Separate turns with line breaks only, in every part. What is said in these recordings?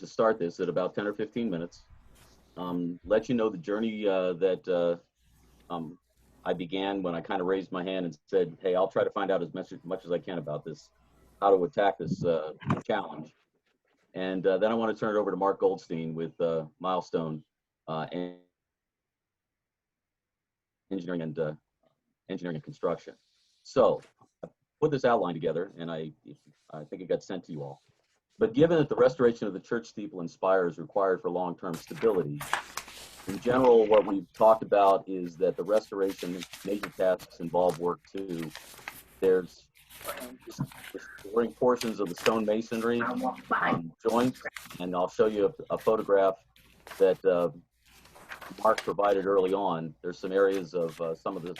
to start this at about 10 or 15 minutes, let you know the journey that I began when I kind of raised my hand and said, hey, I'll try to find out as much as I can about this, how to attack this challenge. And then I want to turn it over to Mark Goldstein with Milestone and engineering and construction. So I put this outline together, and I think it got sent to you all. But given that the restoration of the church steeple and spire is required for long-term stability, in general, what we've talked about is that the restoration major tasks involve work too. There's restoring portions of the stone masonry joints, and I'll show you a photograph that Mark provided early on. There's some areas of some of the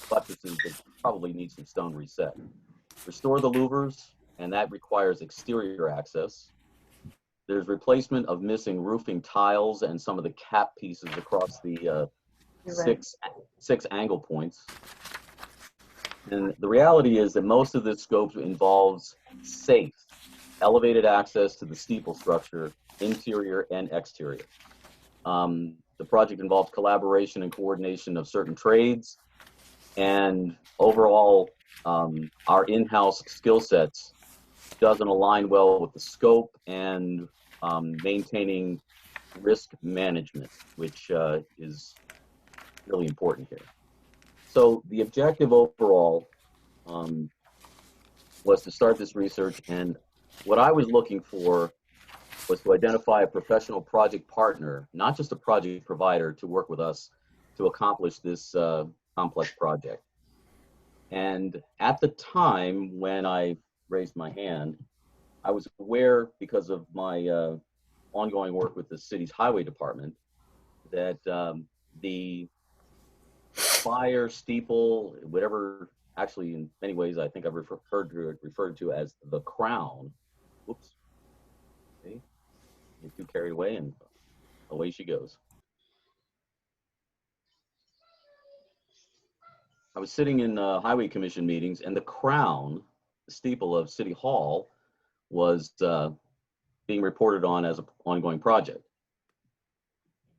buttresses that probably need some stone reset. Restore the louvers, and that requires exterior access. There's replacement of missing roofing tiles and some of the cap pieces across the six angle points. And the reality is that most of this scope involves safe, elevated access to the steeple structure, interior and exterior. The project involves collaboration and coordination of certain trades, and overall, our in-house skill sets doesn't align well with the scope and maintaining risk management, which is really important here. So the objective overall was to start this research, and what I was looking for was to identify a professional project partner, not just a project provider, to work with us to accomplish this complex project. And at the time when I raised my hand, I was aware, because of my ongoing work with the city's highway department, that the spire, steeple, whatever, actually in many ways I think I've referred to as the crown. Whoops. Okay. Get too carried away, and away she goes. I was sitting in highway commission meetings, and the crown, the steeple of City Hall, was being reported on as an ongoing project.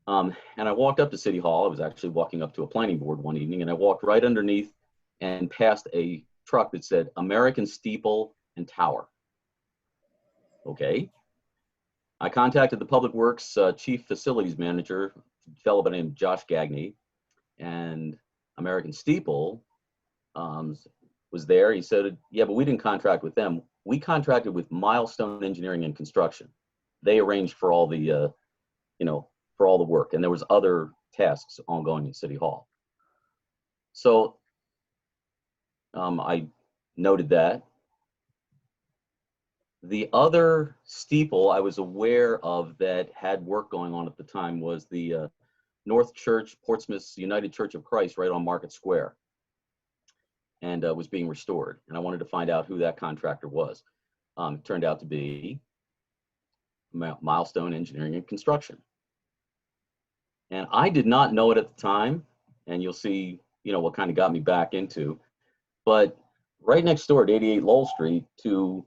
And I walked up to City Hall. I was actually walking up to a planning board one evening, and I walked right underneath and past a truck that said American Steeple and Tower. Okay. I contacted the Public Works Chief Facilities Manager, a fellow by the name of Josh Gagney, and American Steeple was there. He said, yeah, but we didn't contract with them. We contracted with Milestone Engineering and Construction. They arranged for all the, for all the work, and there was other tasks ongoing at City Hall. So I noted that. The other steeple I was aware of that had work going on at the time was the North Church, Portsmouth's United Church of Christ, right on Market Square, and was being restored. And I wanted to find out who that contractor was. It turned out to be Milestone Engineering and Construction. And I did not know it at the time, and you'll see, what kind of got me back into. But right next door at 88 Lowell Street, to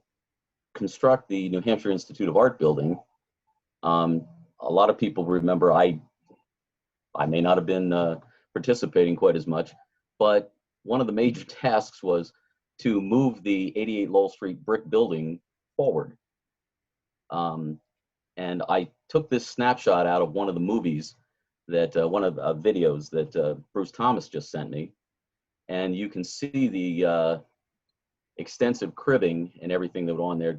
construct the New Hampshire Institute of Art building, a lot of people remember I may not have been participating quite as much, but one of the major tasks was to move the 88 Lowell Street brick building forward. And I took this snapshot out of one of the movies that, one of videos that Bruce Thomas just sent me. And you can see the extensive cribbing and everything that was on there.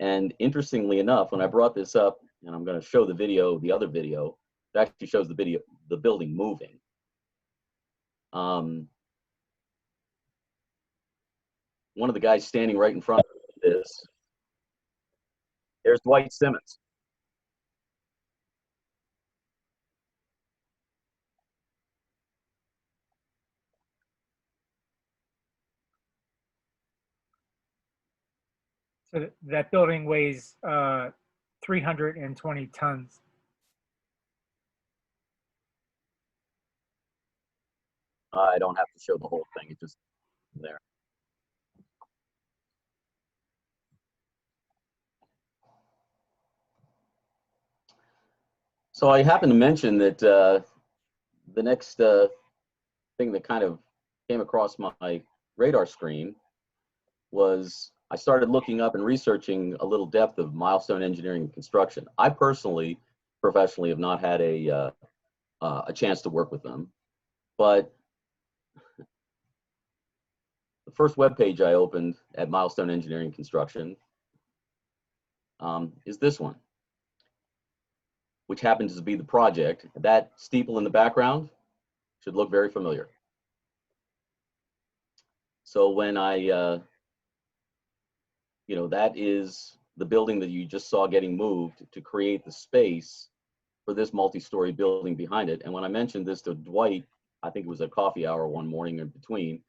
And interestingly enough, when I brought this up, and I'm going to show the video, the other video, it actually shows the building moving. One of the guys standing right in front of this, there's Dwight Simmons.
So that building weighs 320 tons.
I don't have to show the whole thing, it's just there. So I happened to mention that the next thing that kind of came across my radar screen was I started looking up and researching a little depth of Milestone Engineering and Construction. I personally, professionally, have not had a chance to work with them, but the first web page I opened at Milestone Engineering and Construction is this one, which happens to be the project. That steeple in the background should look very familiar. So when I that is the building that you just saw getting moved to create the space for this multi-story building behind it. And when I mentioned this to Dwight, I think it was a coffee hour one morning in between,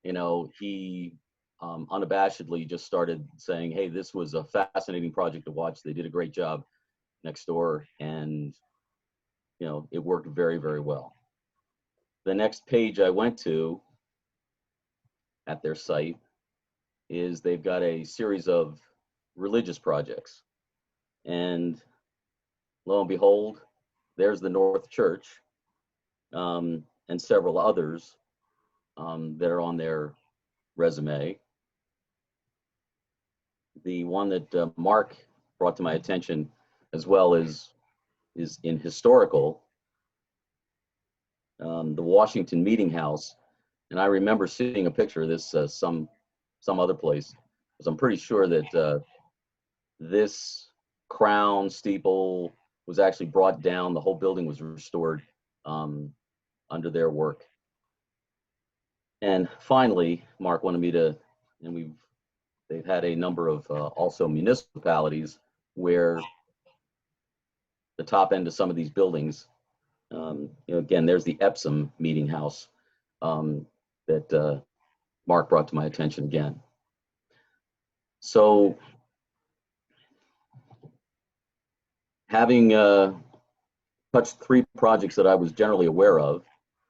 he unabashedly just started saying, hey, this was a fascinating project to watch. They did a great job next door, and it worked very, very well. The next page I went to at their site is they've got a series of religious projects, and lo and behold, there's the North Church and several others that are on their resume. The one that Mark brought to my attention as well is in historical, the Washington Meeting House. And I remember seeing a picture of this some other place, because I'm pretty sure that this crown steeple was actually brought down. The whole building was restored under their work. And finally, Mark wanted me to, and they've had a number of also municipalities where the top end of some of these buildings, again, there's the Epsom Meeting House that Mark brought to my attention again. So having touched 3 projects that I was generally aware of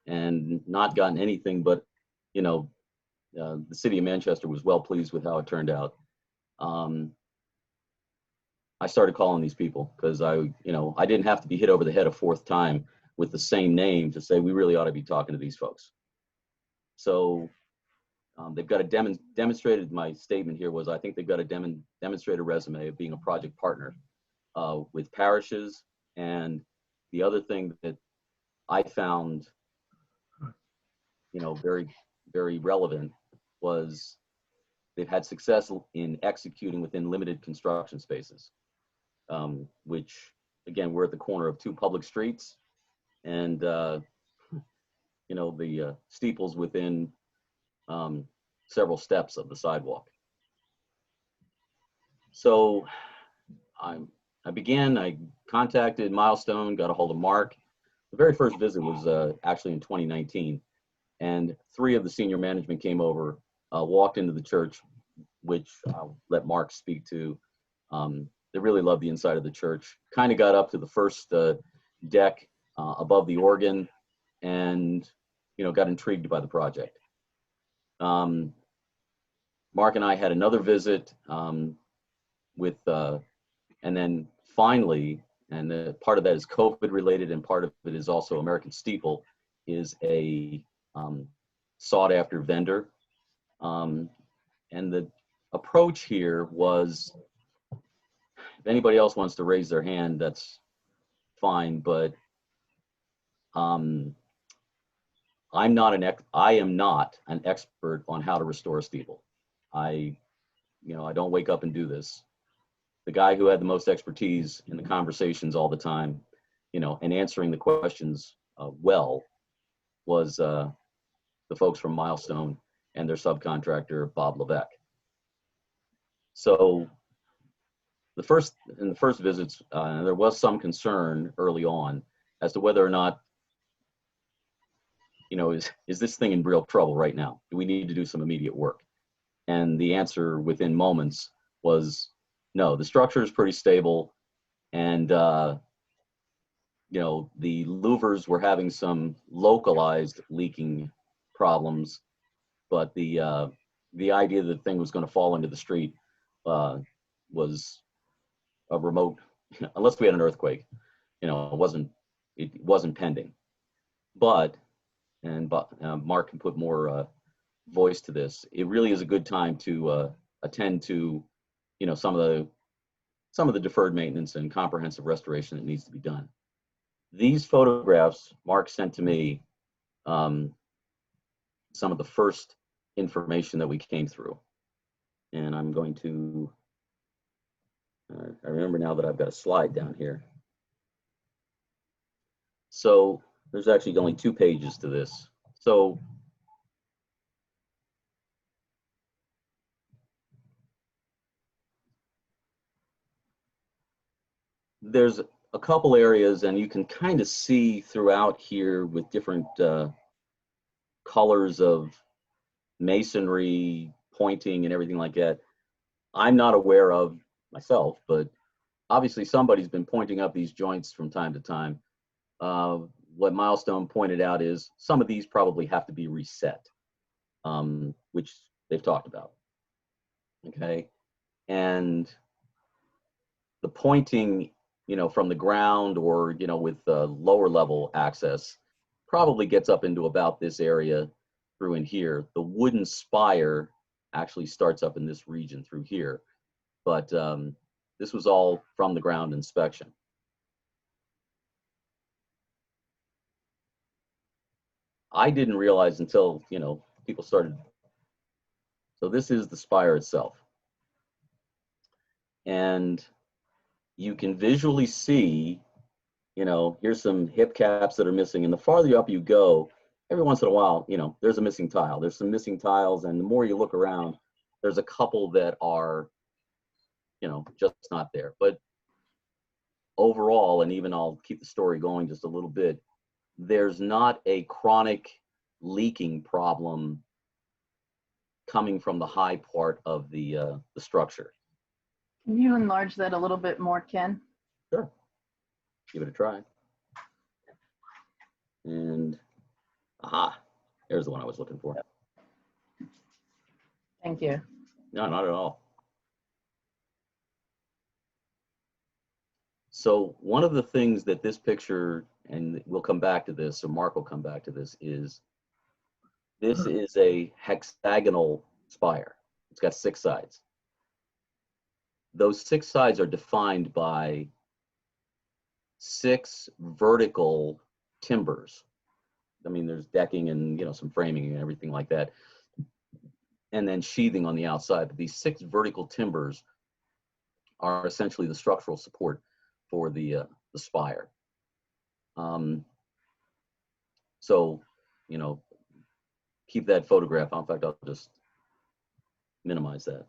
and not gotten anything but, the city of Manchester was well pleased with how it turned out. I started calling these people because I didn't have to be hit over the head a 4th time with the same name to say we really ought to be talking to these folks. So they've got a demonstrated, my statement here was, I think they've got a demonstrated resume of being a project partner with parishes. And the other thing that I found, very, very relevant was they've had success in executing within limited construction spaces, which, again, we're at the corner of 2 public streets, and the steeples within several steps of the sidewalk. So I contacted Milestone, got a hold of Mark. The very first visit was actually in 2019, and 3 of the senior management came over, walked into the church, which I'll let Mark speak to. They really loved the inside of the church. Kind of got up to the first deck above the organ, and got intrigued by the project. Mark and I had another visit with, and then finally, and part of that is COVID related, and part of it is also American Steeple is a sought after vendor. And the approach here was, if anybody else wants to raise their hand, that's fine, but I am not an expert on how to restore a steeple. I don't wake up and do this. The guy who had the most expertise in the conversations all the time, and answering the questions well, was the folks from Milestone and their subcontractor, Bob Levesque. So in the first visits, there was some concern early on as to whether or not, is this thing in real trouble right now? Do we need to do some immediate work? And the answer within moments was no. The structure is pretty stable, and the Louvers were having some localized leaking problems, but the idea that the thing was going to fall into the street was a remote, unless we had an earthquake, it wasn't pending. But Mark can put more voice to this. It really is a good time to attend to, some of the deferred maintenance and comprehensive restoration that needs to be done. These photographs Mark sent to me, some of the first information that we came through, and I'm going to. I remember now that I've got a slide down here. So there's actually only 2 pages to this. So there's a couple areas, and you can kind of see throughout here with different colors of masonry, pointing, and everything like that. I'm not aware of myself, but obviously somebody's been pointing up these joints from time to time. What Milestone pointed out is some of these probably have to be reset, which they've talked about. Okay, and the pointing, from the ground or with lower level access, probably gets up into about this area through in here. The wooden spire actually starts up in this region through here, but this was all from the ground inspection. I didn't realize until, people started. So this is the spire itself. And you can visually see, here's some hip caps that are missing. And the farther up you go, every once in a while, there's a missing tile. There's some missing tiles. And the more you look around, there's a couple that are, just not there. But overall, and even I'll keep the story going just a little bit, there's not a chronic leaking problem coming from the high part of the structure.
Can you enlarge that a little bit more, Ken?
Sure. Give it a try. And aha, there's the one I was looking for.
Thank you.
No, not at all. So one of the things that this picture, and we'll come back to this, so Mark will come back to this, is this is a hexagonal spire. It's got 6 sides. Those 6 sides are defined by 6 vertical timbers. I mean, there's decking and, some framing and everything like that, and then sheathing on the outside. But these 6 vertical timbers are essentially the structural support for the spire. So, keep that photograph. In fact, I'll just minimize that.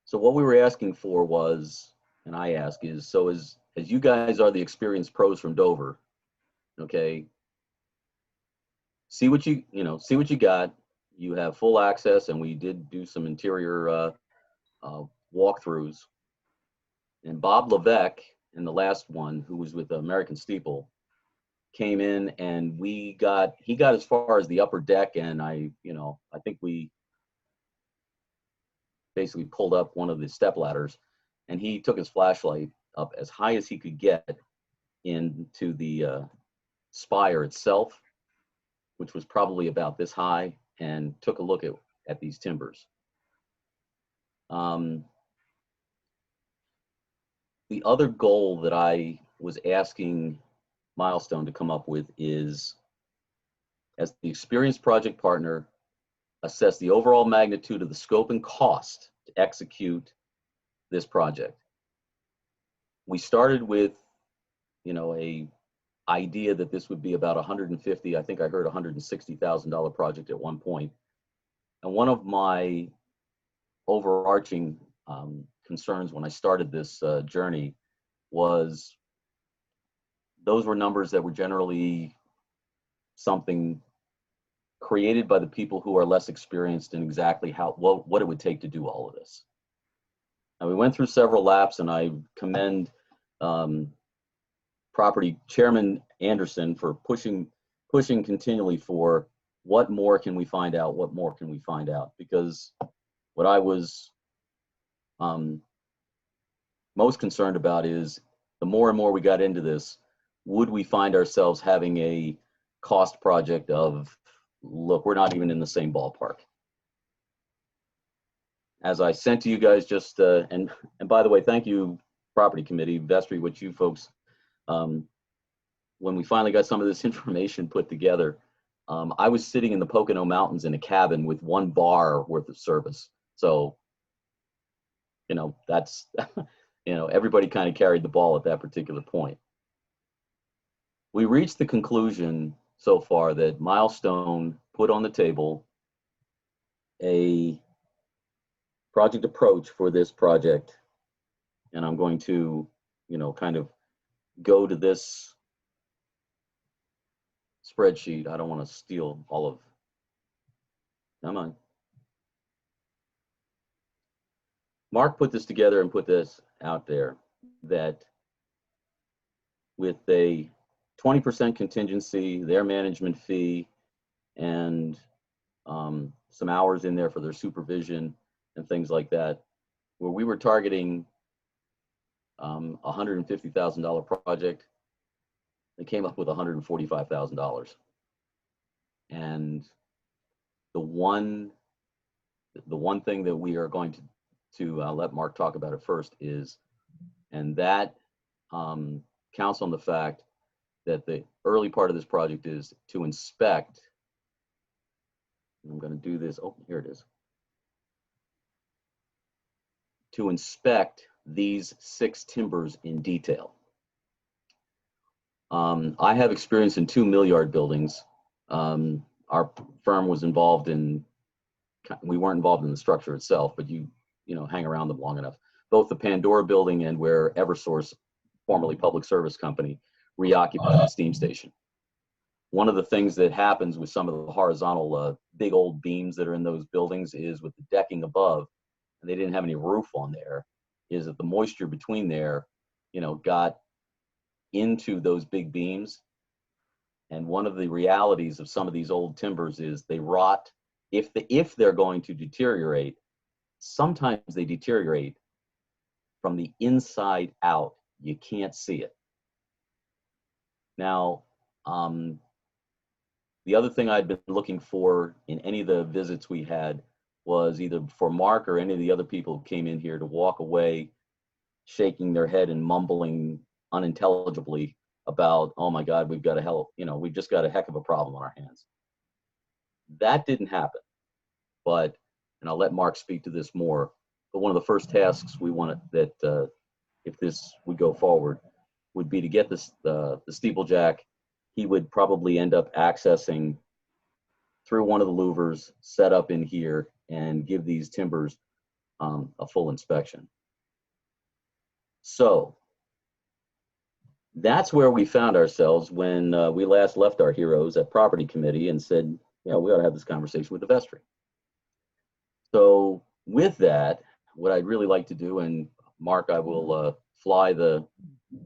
So what we were asking for was, and I ask is, so as you guys are the experienced pros from Dover, okay, see what you got. You have full access, and we did do some interior walkthroughs. And Bob Levesque, in the last one, who was with American Steeple, came in, and he got as far as the upper deck, and I think we basically pulled up one of the step ladders, and he took his flashlight up as high as he could get into the spire itself, which was probably about this high, and took a look at these timbers. The other goal that I was asking Milestone to come up with is, as the experienced project partner, assess the overall magnitude of the scope and cost to execute this project. We started with, a idea that this would be about $150,000, I think I heard $160,000 project at one point. And one of my overarching concerns when I started this journey was those were numbers that were generally something created by the people who are less experienced in exactly what it would take to do all of this. And we went through several laps, and I commend property chairman Anderson for pushing continually for what more can we find out, because what I was most concerned about is the more and more we got into this, would we find ourselves having a cost project of, look, we're not even in the same ballpark. As I sent to you guys just, and by the way, thank you, property committee, vestry, what you folks, when we finally got some of this information put together, I was sitting in the Pocono Mountains in a cabin with 1 bar worth of service. So, you know, that's, you know, everybody kind of carried the ball at that particular point. We reached the conclusion so far that Milestone put on the table a project approach for this project. And I'm going to, you know, kind of go to this spreadsheet. I don't want to steal all of, come on. Mark put this together and put this out there, that with a 20% contingency, their management fee, and some hours in there for their supervision and things like that, where we were targeting $150,000 project, they came up with $145,000. And the one thing that we are going to let Mark talk about it first is, and that counts on the fact that the early part of this project is to inspect. I'm going to do this. Oh, here it is. To inspect these 6 timbers in detail. I have experience in 2 mill-yard buildings. Our firm was involved in, we weren't involved in the structure itself, but you know, hang around them long enough. Both the Pandora building and where Eversource, formerly Public Service Company, reoccupied the steam station. One of the things that happens with some of the horizontal big old beams that are in those buildings is with the decking above, and they didn't have any roof on there, is that the moisture between there, you know, got into those big beams. And one of the realities of some of these old timbers is they rot. If they're going to deteriorate, sometimes they deteriorate from the inside out. You can't see it. Now, the other thing I'd been looking for in any of the visits we had was either for Mark or any of the other people who came in here to walk away shaking their head and mumbling unintelligibly about, oh my God, we've got we've just got a heck of a problem on our hands. That didn't happen, but, and I'll let Mark speak to this more, but one of the first tasks we wanted that, if this would go forward, would be to get this, the steeplejack. He would probably end up accessing through one of the louvers, set up in here, and give these timbers a full inspection. So that's where we found ourselves when we last left our heroes at property committee and said, yeah, we ought to have this conversation with the vestry. So with that, what I'd really like to do, and Mark, I will fly the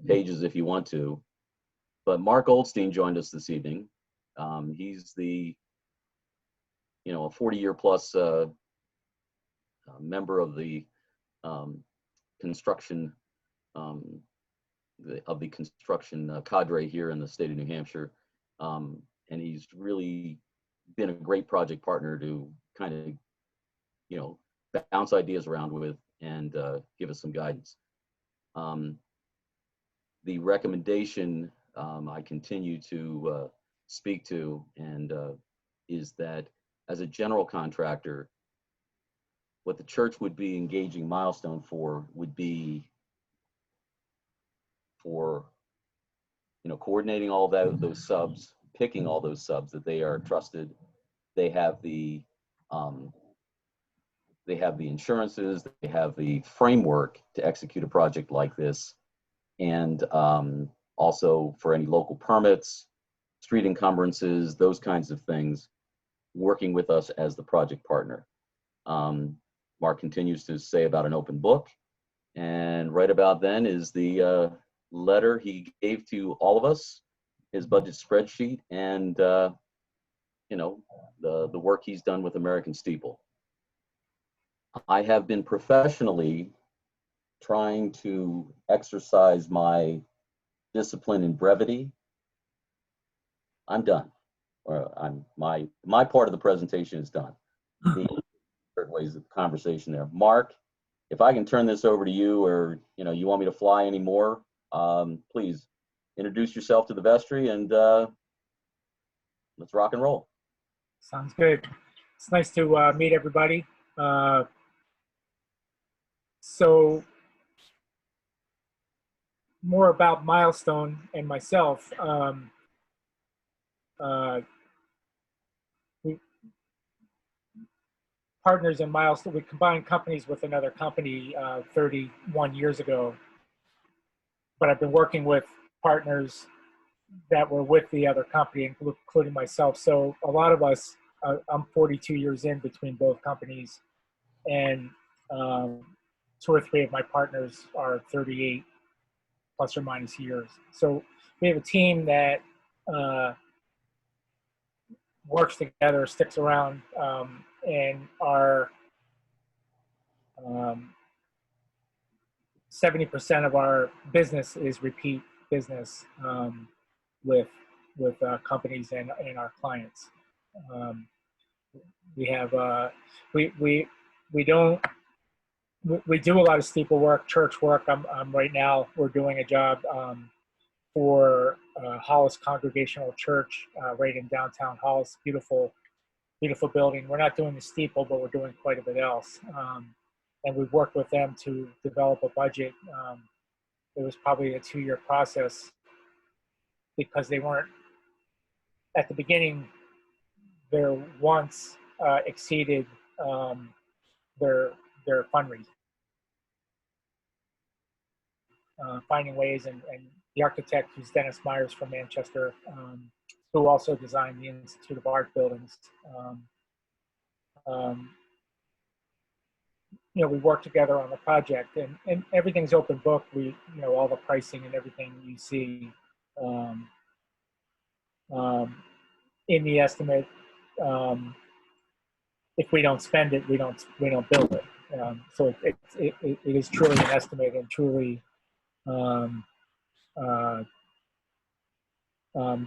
pages if you want to, but Mark Oldstein joined us this evening. He's the, a 40-year plus member of the construction cadre here in the state of New Hampshire, and he's really been a great project partner to kind of, bounce ideas around with and give us some guidance. The recommendation I continue to speak to and is that as a general contractor, what the church would be engaging Milestone for would be for, coordinating all those subs, picking all those subs that they are trusted. They have the insurances, they have the framework to execute a project like this, and also for any local permits, street encumbrances, those kinds of things, working with us as the project partner. Mark continues to say about an open book, and right about then is the letter he gave to all of us, his budget spreadsheet, and the work he's done with American Steeple. I have been professionally trying to exercise my discipline and brevity, I'm done. Or my part of the presentation is done. The certain ways of conversation there. Mark, if I can turn this over to you, or you want me to fly anymore, please introduce yourself to the vestry and let's rock and roll.
Sounds good. It's nice to meet everybody. So more about Milestone and myself. We partners in Milestone. We combined companies with another company 31 years ago, but I've been working with partners that were with the other company, including myself. So a lot of us, I'm 42 years in between both companies, and 2 or 3 of my partners are 38 plus or minus years. So we have a team that works together, sticks around, and our 70% of our business is repeat business with companies and our clients. We have we do a lot of steeple work, church work. Right now we're doing a job for Hollis Congregational Church right in downtown Hollis. Beautiful building. We're not doing the steeple, but we're doing quite a bit else. And we've worked with them to develop a budget. It was probably a 2-year process because they weren't, at the beginning, their wants exceeded their fundraising. Finding ways, and the architect, who's Dennis Myers from Manchester, who also designed the Institute of Art buildings. We work together on the project, and everything's open book. We, all the pricing and everything you see in the estimate. If we don't spend it, we don't build it. So it is truly an estimate and truly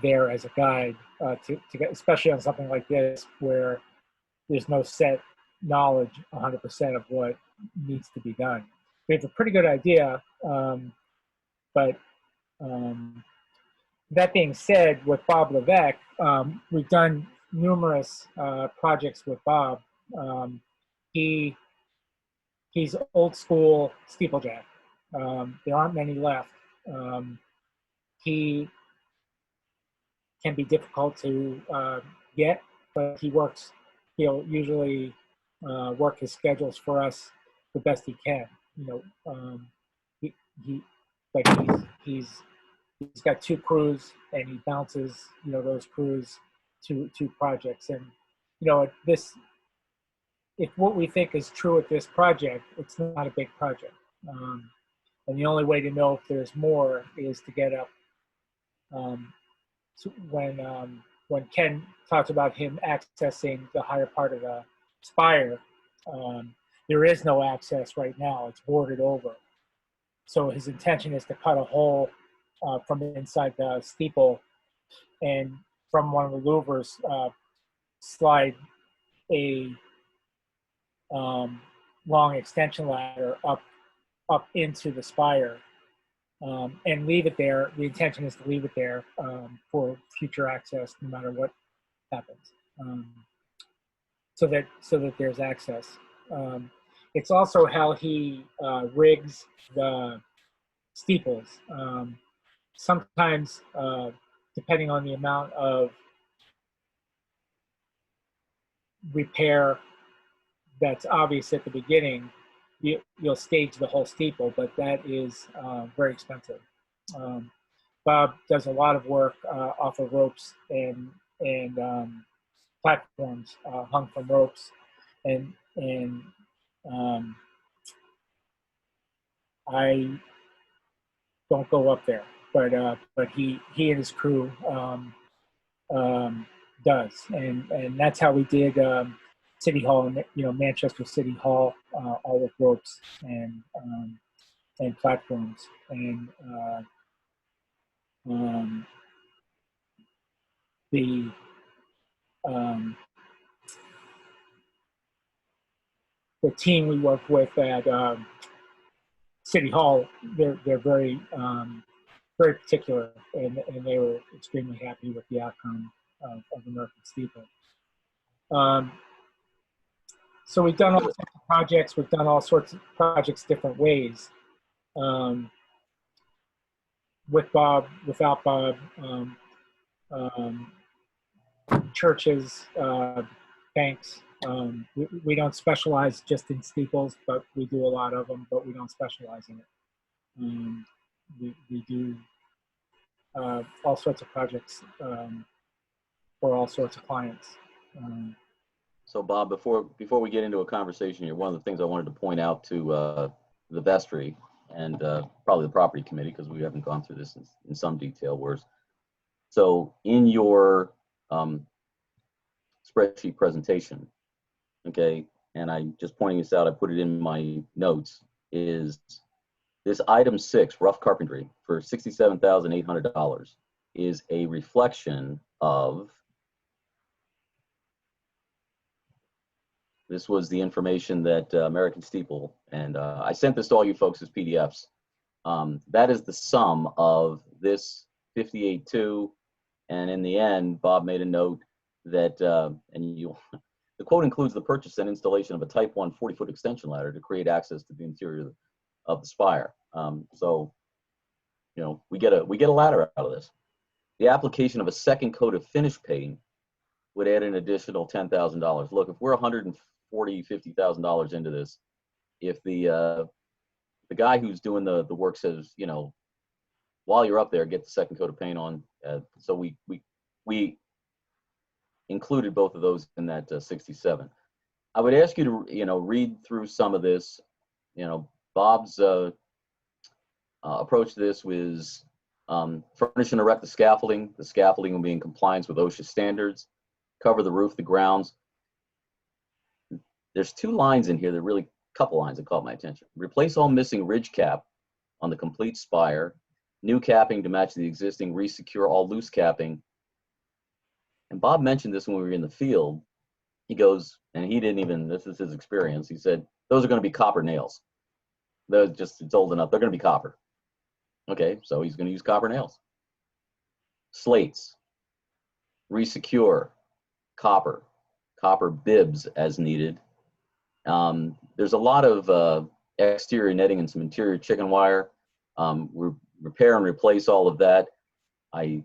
there as a guide to get, especially on something like this where there's no set knowledge 100% of what needs to be done. We have a pretty good idea, but that being said, with Bob Levesque, we've done numerous projects with Bob. He's old school steeplejack. There aren't many left. He can be difficult to get, but he works. He'll usually work his schedules for us the best he can. He's got 2 crews, and he bounces those crews to projects. And if what we think is true at this project, it's not a big project. And the only way to know if there's more is to get up. So when Ken talked about him accessing the higher part of the spire, there is no access right now. It's boarded over. So his intention is to cut a hole from inside the steeple, and from one of the louvers, slide a long extension ladder up into the spire, and leave it there. The intention is to leave it there for future access, no matter what happens, so that there's access. It's also how he rigs the steeples. Sometimes, depending on the amount of repair that's obvious at the beginning, you'll stage the whole steeple, but that is very expensive. Bob does a lot of work off of ropes and platforms hung from ropes, and I don't go up there, but he and his crew does, and that's how we did City Hall, Manchester City Hall, all with ropes, and and platforms. And the the team we work with at City Hall, they're very very particular, and they were extremely happy with the outcome of American Steeple. So we've done all sorts of projects. We've done all sorts of projects different ways. With Bob, without Bob, churches, banks. We don't specialize just in steeples, but we do a lot of them, but we don't specialize in it. We do all sorts of projects for all sorts of clients.
So Bob, before we get into a conversation here, one of the things I wanted to point out to the vestry and probably the property committee, because we haven't gone through this in some detail, so in your spreadsheet presentation, okay, and I just pointing this out, I put it in my notes, is this item 6, rough carpentry, for $67,800 is a reflection of, this was the information that American Steeple, and I sent this to all you folks as PDFs. That is the sum of this 58.2, and in the end, Bob made a note that, the quote includes the purchase and installation of a Type 1 40-foot extension ladder to create access to the interior of the spire. So, you know, we get a ladder out of this. The application of a second coat of finish paint would add an additional $10,000. Look, if we're $140,000-$150,000 into this, if the guy who's doing the work says, you know, while you're up there, get the second coat of paint on. So we included both of those in that 67. I would ask you to, you know, read through some of this. You know, Bob's approach to this was furnish and erect the scaffolding. The scaffolding will be in compliance with OSHA standards. Cover the roof, the grounds. There's 2 lines in here that really, couple lines that caught my attention. Replace all missing ridge cap on the complete spire. New capping to match the existing. Resecure all loose capping. And Bob mentioned this when we were in the field. He goes, and he didn't even, this is his experience, he said, those are going to be copper nails. They're just, it's old enough, they're going to be copper. Okay, so he's going to use copper nails. Slates, resecure, copper bibs as needed. There's a lot of exterior netting and some interior chicken wire. Repair and replace all of that. I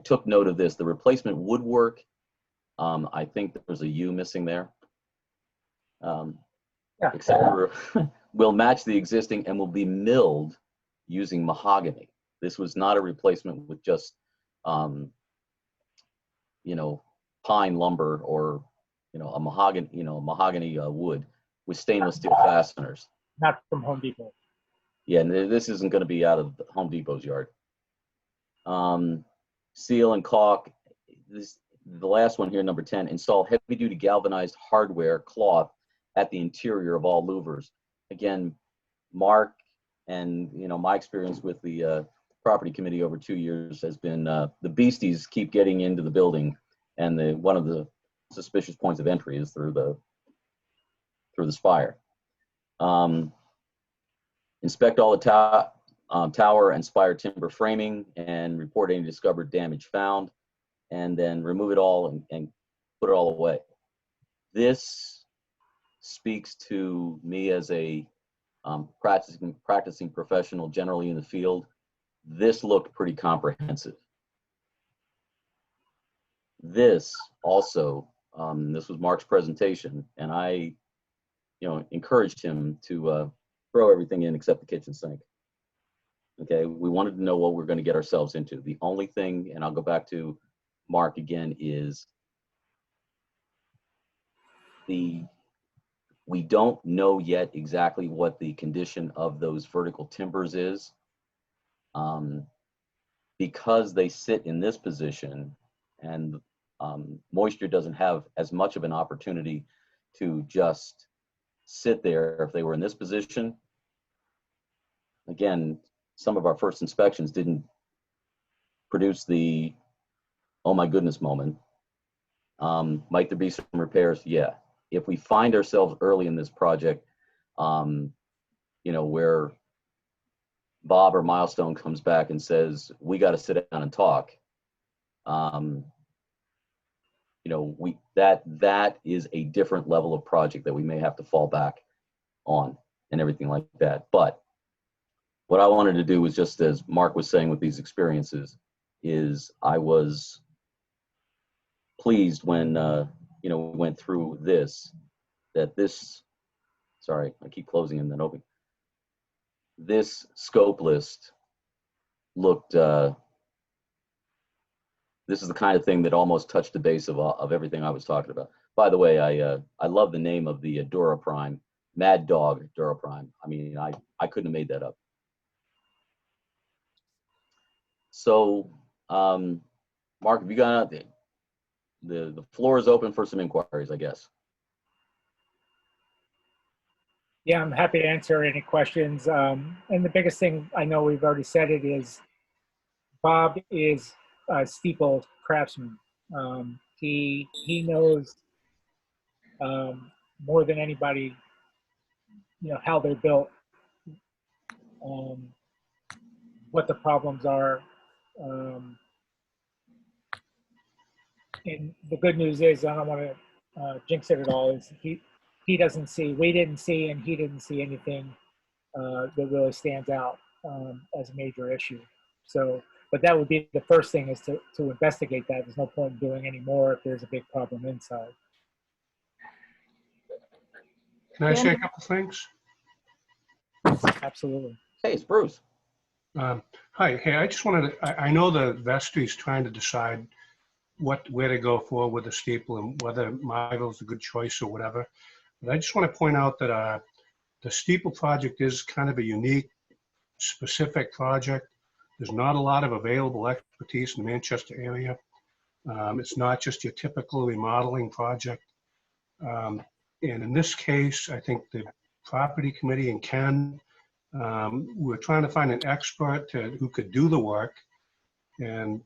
took note of this. The replacement woodwork, I think there's a U missing there.
Yeah.
Except for will match the existing and will be milled using mahogany. This was not a replacement with just, you know, pine lumber or, you know, a mahogany wood with stainless steel fasteners.
Not from Home Depot.
Yeah, and this isn't going to be out of Home Depot's yard. Seal and caulk. The last one here, number 10, install heavy-duty galvanized hardware cloth at the interior of all louvers. Again, Mark and, you know, my experience with the property committee over 2 years has been the beasties keep getting into the building, and one of the suspicious points of entry is through the spire. Inspect all the tower and spire timber framing and report any discovered damage found, and then remove it all and put it all away. This speaks to me as a practicing professional generally in the field. This looked pretty comprehensive. This also, this was Mark's presentation, and I, you know, encouraged him to throw everything in except the kitchen sink. Okay, we wanted to know what we're going to get ourselves into. The only thing, and I'll go back to Mark again, is we don't know yet exactly what the condition of those vertical timbers is. Because they sit in this position and moisture doesn't have as much of an opportunity to just sit there if they were in this position. again, some of our first inspections didn't produce the, oh my goodness moment. Might there be some repairs? Yeah. If we find ourselves early in this project, you know, where Bob or Milestone comes back and says, we got to sit down and talk, you know, that is a different level of project that we may have to fall back on and everything like that. But what I wanted to do was, just as Mark was saying with these experiences, is I was pleased when, you know, we went through this, that this, sorry, I keep closing and then opening. This scope list looked, this is the kind of thing that almost touched the base of everything I was talking about. By the way, I love the name of the Dura Prime, Mad Dog Dura Prime. I mean, I couldn't have made that up. So, Mark, have you got the floor is open for some inquiries, I guess.
Yeah, I'm happy to answer any questions. And the biggest thing, I know we've already said it, is Bob is a Steeple craftsman. He knows more than anybody, you know, how they're built, what the problems are. And the good news is, I don't want to jinx it at all, is he doesn't see, we didn't see, and he didn't see anything that really stands out as a major issue. So, but that would be the first thing, is to investigate that. There's no point in doing any more if there's a big problem inside.
Can I say a couple things?
Absolutely.
Hey, it's Bruce.
Hi. Hey, I just wanted to, I know the vestry's trying to decide where to go for with the steeple and whether Marville's a good choice or whatever. But I just want to point out that the steeple project is kind of a unique, specific project. There's not a lot of available expertise in the Manchester area. It's not just your typical remodeling project. And in this case, I think the property committee and Ken, we're trying to find an expert who could do the work. And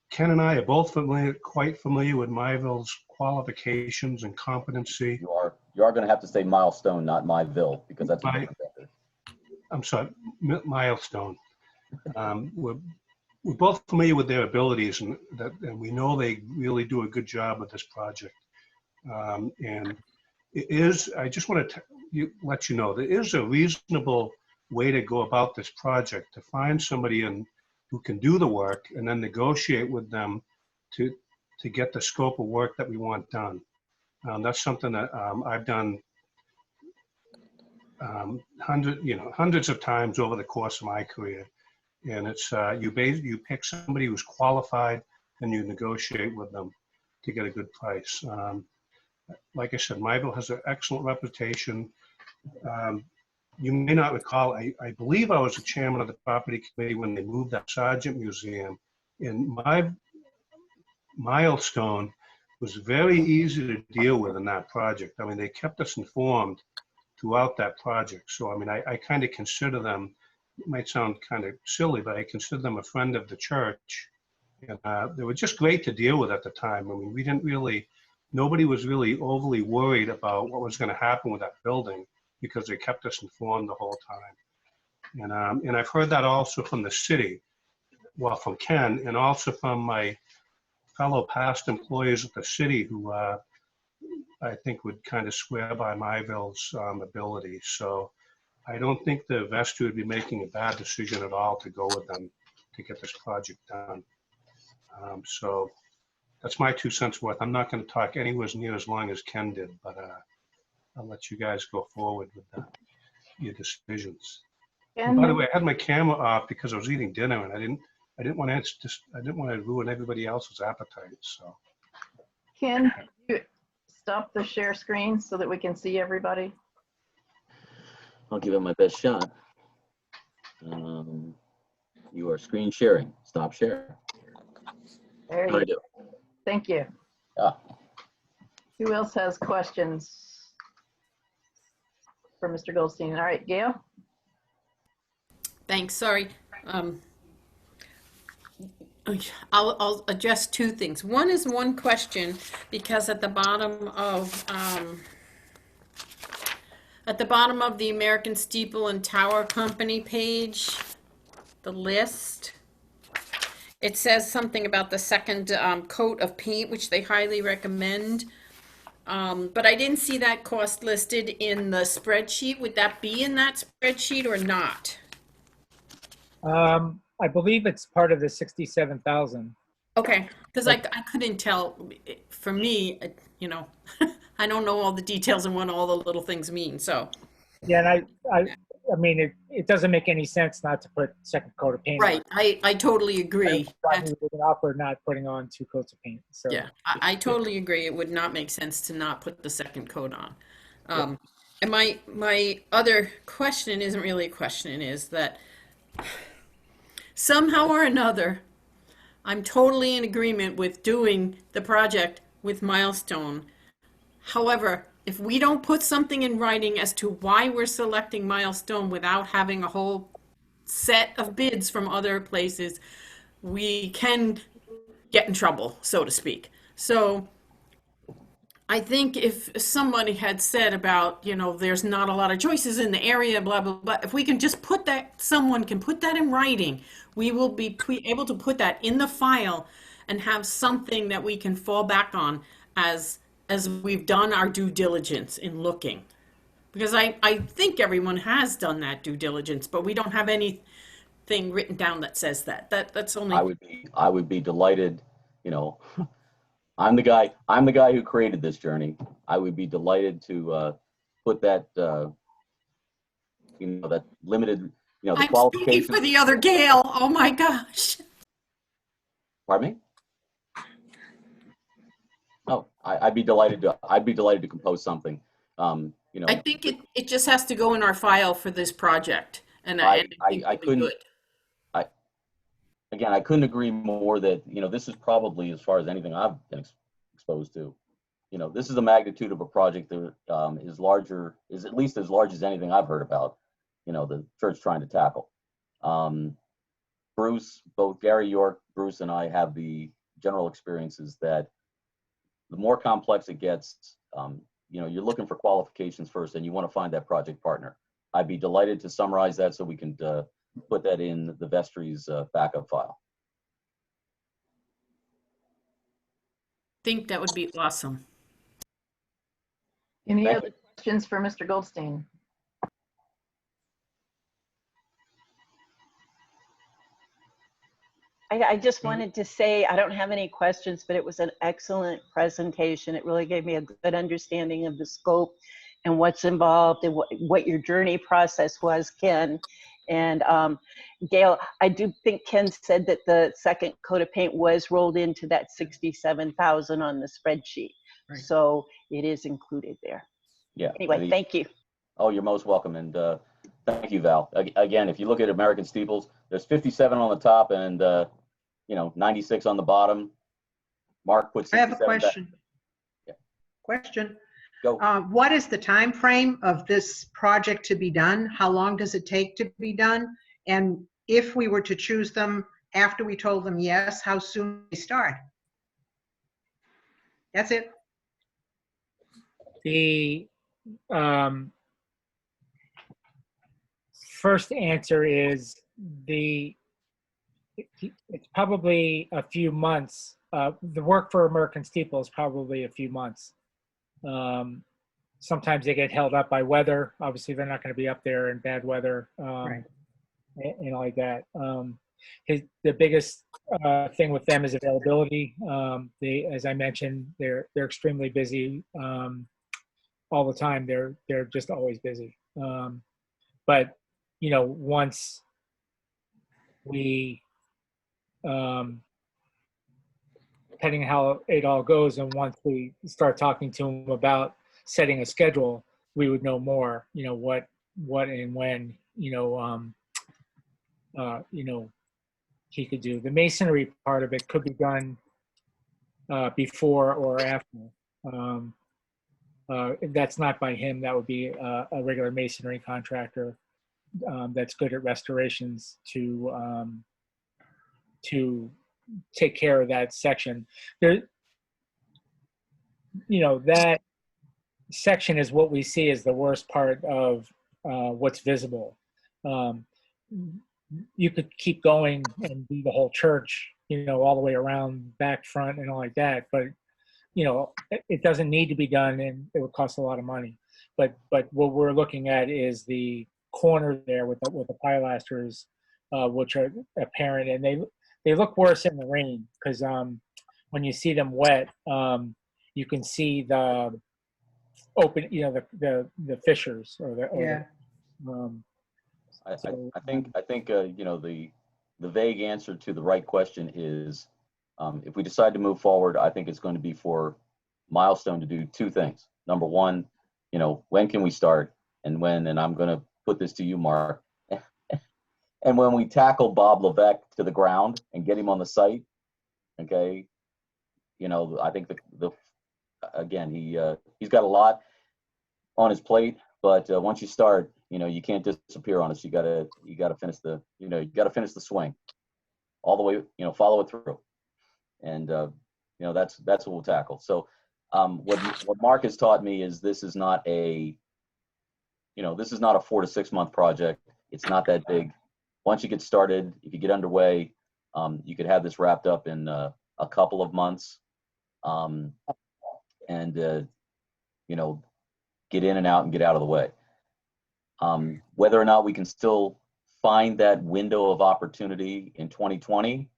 Ken and I are both quite familiar with Myville's qualifications and competency.
You are going to have to say Milestone, not Myville, because that's
I'm sorry, Milestone. We're both familiar with their abilities, and we know they really do a good job with this project. And it is, I just want to let you know, there is a reasonable way to go about this project, to find somebody who can do the work and then negotiate with them to get the scope of work that we want done. That's something that I've done hundreds of times over the course of my career. And it's you pick somebody who's qualified and you negotiate with them to get a good price. Like I said, Myville has an excellent reputation. You may not recall, I believe I was the chairman of the property committee when they moved that Sargent Museum. And my Milestone was very easy to deal with in that project. I mean, they kept us informed throughout that project. So, I mean, I kind of consider them, it might sound kind of silly, but I consider them a friend of the church. And they were just great to deal with at the time. I mean, nobody was really overly worried about what was going to happen with that building, because they kept us informed the whole time. And I've heard that also from the city, well, from Ken, and also from my fellow past employees at the city who I think would kind of swear by Myville's ability. So I don't think the vestry would be making a bad decision at all to go with them to get this project done. So that's my 2 cents worth. I'm not going to talk anywhere near as long as Ken did, but I'll let you guys go forward with your decisions. And by the way, I had my camera off because I was eating dinner, and I didn't want to ruin everybody else's appetite. So,
Ken, you stop the share screen so that we can see everybody.
I'll give it my best shot. You are screen sharing. Stop share.
There
How do I
you
do?
go. Thank you.
Ah.
Who else has questions for Mr. Goldstein? All right, Gail.
Thanks, sorry. I'll address two things. One is one question, because at the bottom of the American Steeple and Tower Company page, the list, it says something about the second coat of paint, which they highly recommend. But I didn't see that cost listed in the spreadsheet. Would that be in that spreadsheet or not?
I believe it's part of the 67,000.
Okay, because I couldn't tell. For me, you know, I don't know all the details and what all the little things mean, so.
Yeah, and I mean, it doesn't make any sense not to put second coat of paint on.
Right, I totally agree.
Up or not putting on 2 coats of paint. So
Yeah, I totally agree. It would not make sense to not put the second coat on. And my other question isn't really a question, is that somehow or another, I'm totally in agreement with doing the project with Milestone. However, if we don't put something in writing as to why we're selecting Milestone without having a whole set of bids from other places, we can get in trouble, so to speak. So I think if somebody had said about, you know, there's not a lot of choices in the area, blah, blah, blah, if we can just put that, someone can put that in writing, we will be able to put that in the file and have something that we can fall back on as we've done our due diligence in looking. Because I think everyone has done that due diligence, but we don't have anything written down that says that. That's only.
I would be delighted, you know, I'm the guy who created this journey. I would be delighted to put that, you know, that limited, you know, the
I'm
qualifications.
speaking for the other Gail. Oh my gosh.
Pardon me? Oh, I'd be delighted to compose something. You know,
I think it just has to go in our file for this project, and
I
think it'll be
couldn't.
good.
Again, I couldn't agree more that, you know, this is probably, as far as anything I've been exposed to, you know, this is the magnitude of a project that is at least as large as anything I've heard about, you know, the church trying to tackle. Bruce, both Gary York, Bruce, and I have the general experiences that the more complex it gets, you know, you're looking for qualifications first, and you want to find that project partner. I'd be delighted to summarize that so we can put that in the vestry's backup file.
I think that would be awesome.
Any
Thank
other questions for Mr. Goldstein?
I just wanted to say, I don't have any questions, but it was an excellent presentation. It really gave me a good understanding of the scope and what's involved and what your journey process was, Ken. And Gail, I do think Ken said that the second coat of paint was rolled into that 67,000 on the spreadsheet. Right. So it is included there.
Yeah.
Anyway, thank you.
Oh, you're most welcome. And thank you, Val. Again, if you look at American Steeples, there's 57 on the top and, you know, 96 on the bottom. Mark put 67
I have a question.
Yeah.
Question.
Go.
What is the time frame of this project to be done? How long does it take to be done? And if we were to choose them after we told them yes, how soon do they start? That's it.
The first answer is it's probably a few months. The work for American Steeple is probably a few months. Sometimes they get held up by weather. Obviously, they're not going to be up there in bad weather,
Right.
and like that. The biggest thing with them is availability. As I mentioned, they're extremely busy all the time. They're just always busy. But you know, once we depending on how it all goes, and once we start talking to him about setting a schedule, we would know more, you know, what and when, you know, he could do. The masonry part of it could be done before or after. If that's not by him, that would be a regular masonry contractor. that's good at restorations to take care of that section. There, that section is what we see as the worst part of what's visible. You could keep going and do the whole church, all the way around, back, front, and all like that. But, it doesn't need to be done, and it would cost a lot of money. But what we're looking at is the corner there with the pilasters, which are apparent, and they look worse in the rain because when you see them wet, you can see the open, the fissures or the.
Yeah.
I think the vague answer to the right question is, if we decide to move forward, I think it's going to be for Milestone to do two things. Number one, when can we start, and when, and I'm going to put this to you, Mark, and when we tackle Bob Levesque to the ground and get him on the site, okay, I think again, he's got a lot on his plate, but once you start, you can't disappear on us. You gotta finish the, you gotta finish the swing all the way, follow it through. And, that's what we'll tackle. So what Mark has taught me is this is not a 4 to 6 month project. It's not that big. Once you get started, if you get underway, you could have this wrapped up in a couple of months. Get in and out and get out of the way. Whether or not we can still find that window of opportunity in 2020,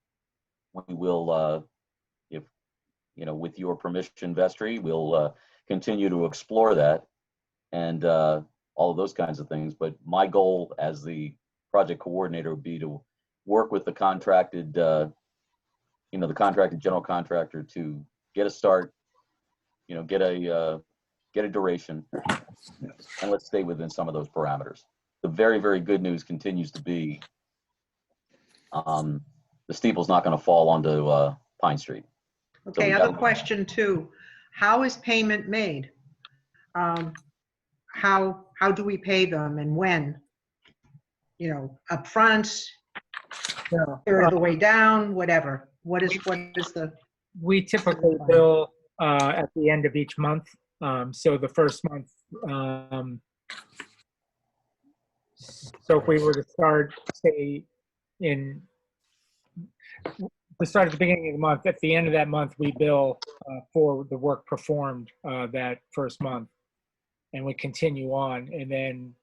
we will, with your permission, Vestry, we'll continue to explore that and all of those kinds of things. But my goal as the project coordinator would be to work with the contracted, the contracted general contractor to get a start, get a duration, and let's stay within some of those parameters. The very, very good news continues to be the steeple's not going to fall onto Pine Street.
Okay, other question too. How is payment made? How do we pay them, and when? Up front, third of the way down, whatever. What is the?
We typically bill at the end of each month. So the first month, so if we were to start, say, at the beginning of the month, at the end of that month, we bill for the work performed that first month, and we continue on, and then,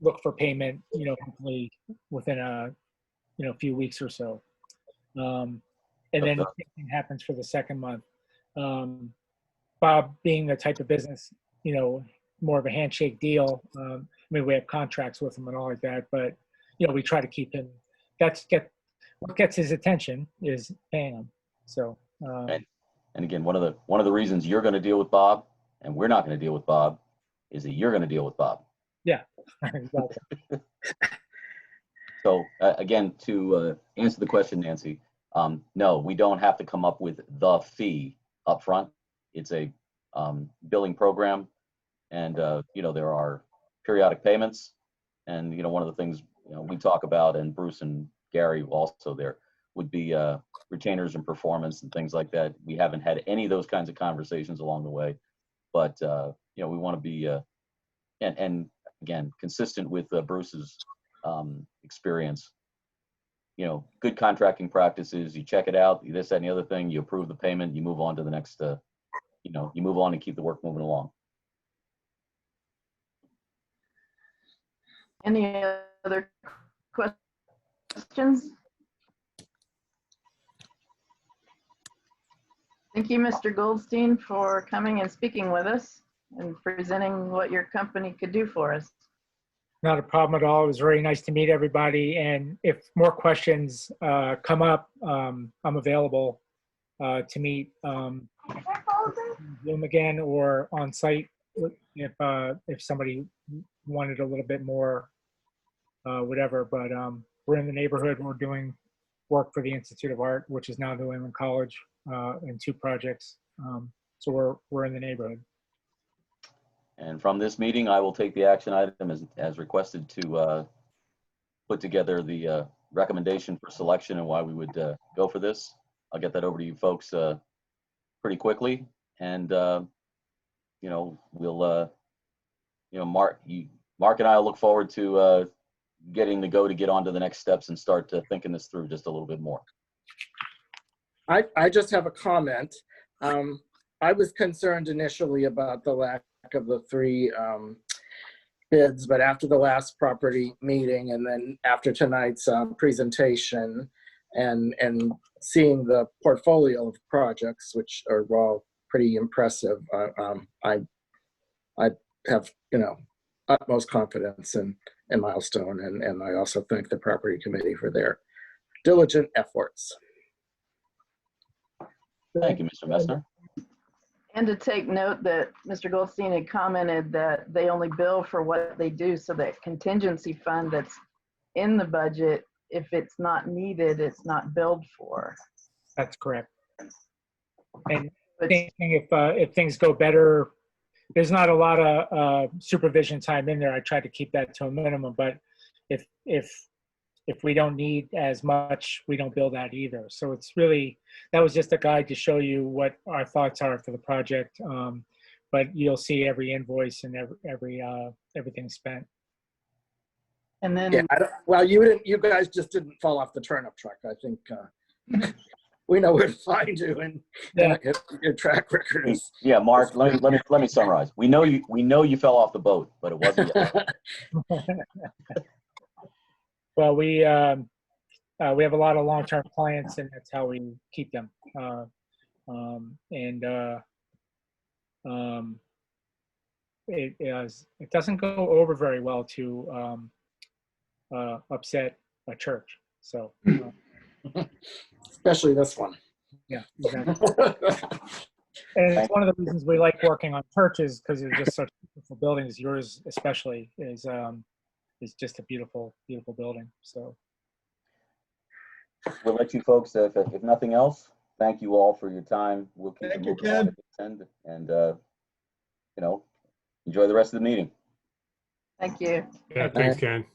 look for payment, hopefully within a few weeks or so. And then the same thing happens for the second month. Bob, being the type of business, more of a handshake deal. We have contracts with him and all like that, but we try to keep him. What gets his attention is paying him. So.
And again, one of the reasons you're going to deal with Bob and we're not going to deal with Bob is that you're going to deal with Bob.
Yeah. Exactly.
So again, to answer the question, Nancy, no, we don't have to come up with the fee up front. It's a billing program, and there are periodic payments, and one of the things we talk about, and Bruce and Gary also, there would be retainers and performance and things like that. We haven't had any of those kinds of conversations along the way, but we want to be and again, consistent with Bruce's experience. Good contracting practices. You check it out, this, that, and the other thing. You approve the payment. You move on to the next. You move on and keep the work moving along.
Any other questions? Thank you, Mr. Goldstein, for coming and speaking with us and presenting what your company could do for us.
Not a problem at all. It was very nice to meet everybody. And if more questions come up, I'm available to meet Zoom again or on site if somebody wanted a little bit more, whatever. But we're in the neighborhood. We're doing work for the Institute of Art, which is now New England College, in 2 projects. So we're in the neighborhood.
And from this meeting, I will take the action item as requested to put together the recommendation for selection and why we would go for this. I'll get that over to you folks pretty quickly. And, you know, we'll, you know, Mark and I will look forward to getting the go to get on to the next steps and start thinking this through just a little bit more.
I just have a comment. I was concerned initially about the lack of the 3 bids, but after the last property meeting and then after tonight's presentation and seeing the portfolio of projects, which are all pretty impressive, I have, you know, utmost confidence in Milestone, and I also thank the property committee for their diligent efforts.
Thank you, Mr. Messner.
And to take note that Mr. Goldstein had commented that they only bill for what they do, so that contingency fund that's in the budget, if it's not needed, it's not billed for.
That's correct. And if things go better, there's not a lot of supervision time in there. I try to keep that to a minimum, but if we don't need as much, we don't bill that either. So it's really, that was just a guide to show you what our thoughts are for the project. But you'll see every invoice and everything spent.
And then,
Yeah, well, you guys just didn't fall off the turnip truck. I think we know where to find you, and your track record is.
Yeah, Mark, let me summarize. We know you fell off the boat, but it wasn't yet.
Well, we have a lot of long-term clients, and that's how we keep them. It doesn't go over very well to upset a church. So,
Especially this one.
yeah, exactly. And it's one of the reasons we like working on churches, because they're just such beautiful buildings. Yours especially is just a beautiful, beautiful building. So
We'll let you folks, if nothing else, thank you all for your time. We'll keep
Thank you,
moving on at this end, and you know, enjoy the rest of the meeting.
thank you.
Yeah, thanks, Ken.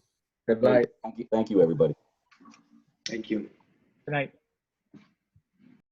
Good night.
Thank you, everybody.
Thank you.
good night.